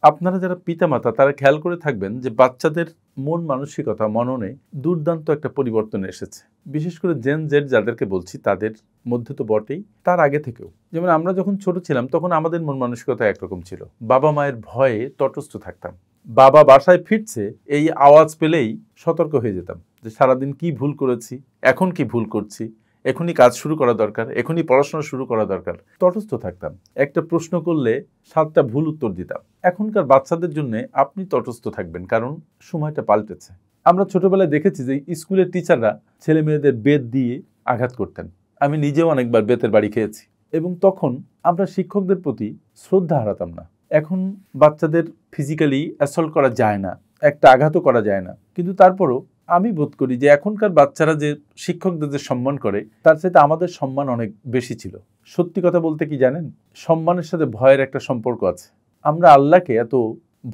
আপনারা যারা পিতামাতা তারা খেয়াল করে থাকবেন যে বাচ্চাদের মন মানসিকতা মননে দুর্দান্ত একটা পরিবর্তন এসেছে। বিশেষ করে জেন জেড যাদেরকে বলছি তাদের মধ্যে তো বটেই, তার আগে থেকেও। যেমন আমরা যখন ছোট ছিলাম তখন আমাদের মন মানসিকতা একরকম ছিল। বাবা মায়ের ভয়ে তটস্থ থাকতাম। বাবা বাসায় ফিরছে এই আওয়াজ পেলেই সতর্ক হয়ে যেতাম যে সারাদিন কি ভুল করেছি, এখন কি ভুল করছি, এখনই কাজ শুরু করা দরকার, এখনই পড়াশোনা শুরু করা দরকার। তটস্থ থাকতাম। একটা প্রশ্ন করলে 7টা ভুল উত্তর দিতাম। এখনকার বাচ্চাদের জন্য আপনি তটস্থ থাকবেন, কারণ সময়টা পাল্টেছে। আমরা ছোটবেলায় দেখেছি যে স্কুলের টিচাররা ছেলে মেয়েদের বেত দিয়ে আঘাত করতেন। আমি নিজেও অনেকবার বেতের বাড়ি খেয়েছি, এবং তখন আমরা শিক্ষকদের প্রতি শ্রদ্ধা হারাতাম না। এখন বাচ্চাদের ফিজিক্যালি অ্যাসল্ট করা যায় না, একটা আঘাতও করা যায় না, কিন্তু তারপরও আমি বোধ করি যে এখনকার বাচ্চারা যে শিক্ষকদের যে সম্মান করে তার সাথে আমাদের সম্মান অনেক বেশি ছিল। সত্যি কথা বলতে কি জানেন, সম্মানের সাথে ভয়ের একটা সম্পর্ক আছে। আমরা আল্লাহকে এত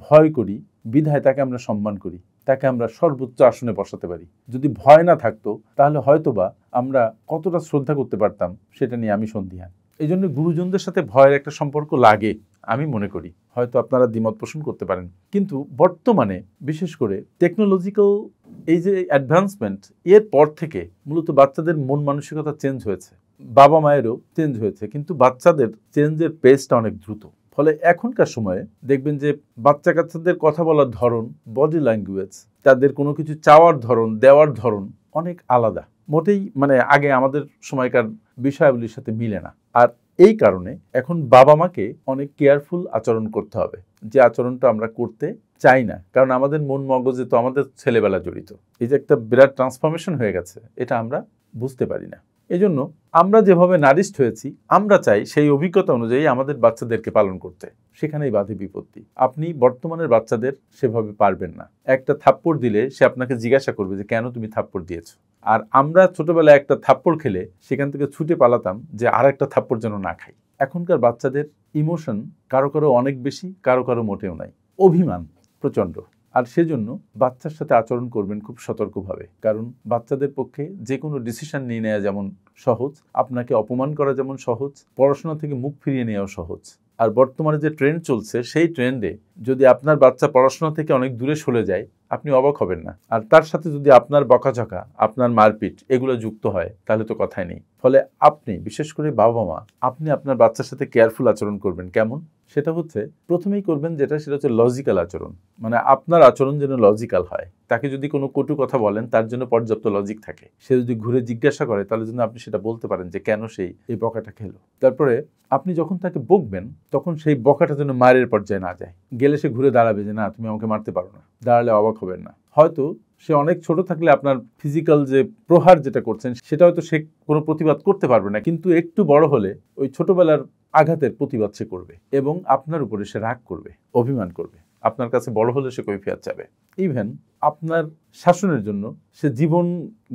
ভয় করি বিধায় তাকে আমরা সম্মান করি, তাকে আমরা সর্বোচ্চ আসনে বসাতে পারি। যদি ভয় না থাকতো তাহলে হয়তোবা আমরা কতটা শ্রদ্ধা করতে পারতাম সেটা নিয়ে আমি সন্দিহান। এই জন্য গুরুজনদের সাথে ভয়ের একটা সম্পর্ক লাগে আমি মনে করি। হয়তো আপনারা দ্বিমত পোষণ করতে পারেন, কিন্তু বর্তমানে বিশেষ করে টেকনোলজিক্যাল এই যে অ্যাডভান্সমেন্ট এর পর থেকে মূলত বাচ্চাদের মন মানসিকতা চেঞ্জ হয়েছে, বাবা মায়েরও চেঞ্জ হয়েছে, কিন্তু বাচ্চাদের চেঞ্জের পেসটা অনেক দ্রুত। ফলে এখনকার সময়ে দেখবেন যে বাচ্চা কাচ্চাদের কথা বলার ধরন, বডি ল্যাঙ্গুয়েজ, তাদের কোনো কিছু চাওয়ার ধরন, দেওয়ার ধরন অনেক আলাদা। মোটেই আগে আমাদের সময়কার বিষয়াবলীর সাথে মিলে না। আর এই কারণে এখন বাবা মাকে অনেক কেয়ারফুল আচরণ করতে হবে, যে আচরণটা আমরা করতে চাই না, কারণ আমাদের মন মগজে তো আমাদের ছেলেবেলা জড়িত। এই যে একটা বিরাট ট্রান্সফরমেশন হয়ে গেছে, এটা আমরা বুঝতে পারি না। এই জন্য আমরা যেভাবে নারিস্ট হয়েছি আমরা চাই সেই অভিজ্ঞতা অনুযায়ী আমাদের বাচ্চাদেরকে পালন করতে, সেখানেই বাধে বিপত্তি। আপনি বর্তমানের বাচ্চাদের সেভাবে পারবেন না। একটা থাপ্পড় দিলে সে আপনাকে জিজ্ঞাসা করবে যে কেন তুমি থাপ্পড় দিয়েছো। আর আমরা ছোটবেলায় একটা থাপ্পড় খেলে সেখান থেকে ছুটে পালাতাম যে আর একটা থাপ্পড় যেন না খাই। এখনকার বাচ্চাদের ইমোশন কারো কারো অনেক বেশি, কারো কারো মোটেও নাই, অভিমান প্রচণ্ড। আর সেজন্য বাচ্চার সাথে আচরণ করবেন খুব সতর্কভাবে, কারণ বাচ্চাদের পক্ষে যে কোনো ডিসিশন নিয়ে নেওয়া যেমন সহজ, আপনাকে অপমান করা যেমন সহজ, পড়াশোনা থেকে মুখ ফিরিয়ে নেওয়াও সহজ। আর বর্তমানে যে ট্রেন্ড চলছে সেই ট্রেন্ডে যদি আপনার বাচ্চা পড়াশোনা থেকে অনেক দূরে সরে যায় আপনি অবাক হবেন না। আর তার সাথে যদি আপনার বকাঝকা, আপনার মারপিট এগুলো যুক্ত হয় তাহলে তো কথাই নেই। ফলে আপনি বিশেষ করে বাবা মা, আপনি আপনার বাচ্চার সাথে কেয়ারফুল আচরণ করবেন। কেমন? সেটা হচ্ছে প্রথমেই করবেন সেটা হচ্ছে লজিক্যাল আচরণ। আপনার আচরণ যেন লজিক্যাল হয়। তাকে যদি কোনো কটু কথা বলেন তার জন্য পর্যাপ্ত লজিক থাকে। সে যদি ঘুরে জিজ্ঞাসা করে তাহলে যেন আপনি সেটা বলতে পারেন যে কেন সেই এই বকাটা খেলো। তারপরে আপনি যখন তাকে বকবেন তখন সেই বকাটা যেন মারের পর্যায়ে না যায়। গেলে সে ঘুরে দাঁড়াবে যে না তুমি আমাকে মারতে পারো না, দাঁড়ালে অবাক হবেন না। হয়তো সে অনেক ছোট থাকলে আপনার ফিজিক্যাল যে প্রহার যেটা করছেন সেটা হয়তো সে কোনো প্রতিবাদ করতে পারবে না, কিন্তু একটু বড় হলে ওই ছোটবেলার আঘাতের প্রতিবাদ সে করবে এবং আপনার উপরে সে রাগ করবে, অভিমান করবে। আপনার কাছে বড় হলে সে কৈফিয়ত চাবে। ইভেন আপনার শাসনের জন্য সে জীবন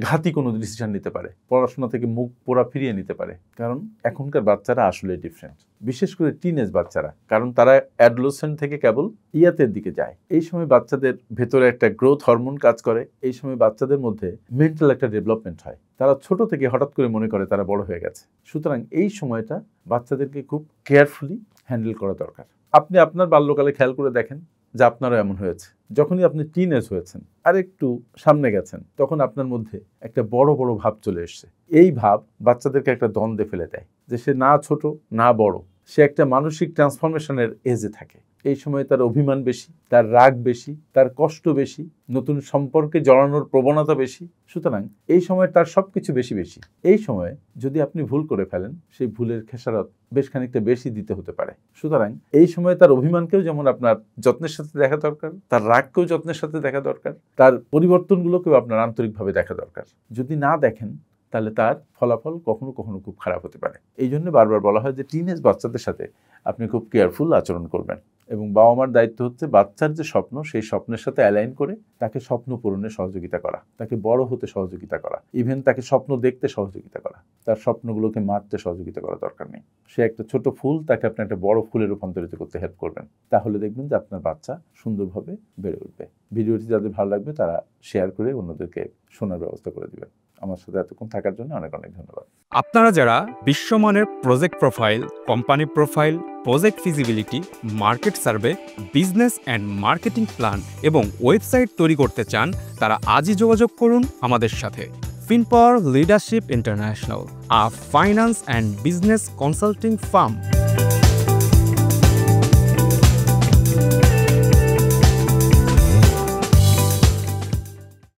ঘাতী কোনো ডিসিশন নিতে পারে, পড়াশোনা থেকে মুখ পোড়া ফিরিয়ে নিতে পারে। কারণ এখনকার বাচ্চারা আসলে ডিফারেন্ট, বিশেষ করে টিনেজ বাচ্চারা, কারণ তারা অ্যাডোলেসেন্ট থেকে কেবল ইয়াতের দিকে যায়। এই সময় বাচ্চাদের ভেতরে একটা গ্রোথ হরমোন কাজ করে, এই সময় বাচ্চাদের মধ্যে মেন্টাল একটা ডেভেলপমেন্ট হয়। তারা ছোট থেকে হঠাৎ করে মনে করে তারা বড় হয়ে গেছে। সুতরাং এই সময়টা বাচ্চাদেরকে খুব কেয়ারফুলি হ্যান্ডেল করা দরকার। আপনি আপনার বাল্যকালে খেয়াল করে দেখেন যে আপনারও এমন হয়েছে। যখনই আপনি টিনেজ হয়েছেন আর একটু সামনে গেছেন তখন আপনার মধ্যে একটা বড় বড় ভাব চলে এসছে। এই ভাব বাচ্চাদেরকে একটা দ্বন্দ্বে ফেলে দেয় যে সে না ছোট না বড়, সে একটা মানসিক ট্রান্সফরমেশনের এজে থাকে। এই সময় তার অভিমান বেশি, তার রাগ বেশি, তার কষ্ট বেশি, নতুন সম্পর্কে জড়ানোর প্রবণতা বেশি। সুতরাং এই সময় তার সব কিছু বেশি বেশি। এই সময়ে যদি আপনি ভুল করে ফেলেন সেই ভুলের খেসারত বেশ খানিকটা বেশি দিতে হতে পারে। সুতরাং এই সময় তার অভিমানকেও যেমন আপনার যত্নের সাথে দেখা দরকার, তার রাগকেও যত্নের সাথে দেখা দরকার, তার পরিবর্তনগুলোকেও আপনার আন্তরিকভাবে দেখা দরকার। যদি না দেখেন তাহলে তার ফলাফল কখনো কখনো খুব খারাপ হতে পারে। এই জন্য বারবার বলা হয় যে টিনেজ বাচ্চাদের সাথে আপনি খুব কেয়ারফুল আচরণ করবেন, এবং বাবা মার দায়িত্ব হচ্ছে বাচ্চার যে স্বপ্ন সেই স্বপ্নের সাথে অ্যালাইন করে তাকে স্বপ্ন পূরণে সহযোগিতা করা, তাকে বড় হতে সহযোগিতা করা, ইভেন তাকে স্বপ্ন দেখতে সহযোগিতা করা। তার স্বপ্নগুলোকে মারতে সহযোগিতা করা দরকার নেই। সে একটা ছোট ফুল, তাকে আপনি একটা বড় ফুলে রূপান্তরিত করতে হেল্প করবেন। তাহলে দেখবেন যে আপনার বাচ্চা সুন্দরভাবে বেড়ে উঠবে। ভিডিওটি যাদের ভালো লাগবে তারা শেয়ার করে অন্যদেরকে শোনার ব্যবস্থা করে দিবেন। আমার সাথে এতক্ষণ থাকার জন্য অনেক অনেক ধন্যবাদ। আপনারা যারা বিশ্বমানের project profile, company profile, project feasibility, market survey, business and marketing plan এবং ওয়েবসাইট তৈরি করতে চান, তারা আজই যোগাযোগ করুন আমাদের সাথে। Finpower Leadership International, a finance and business consulting farm.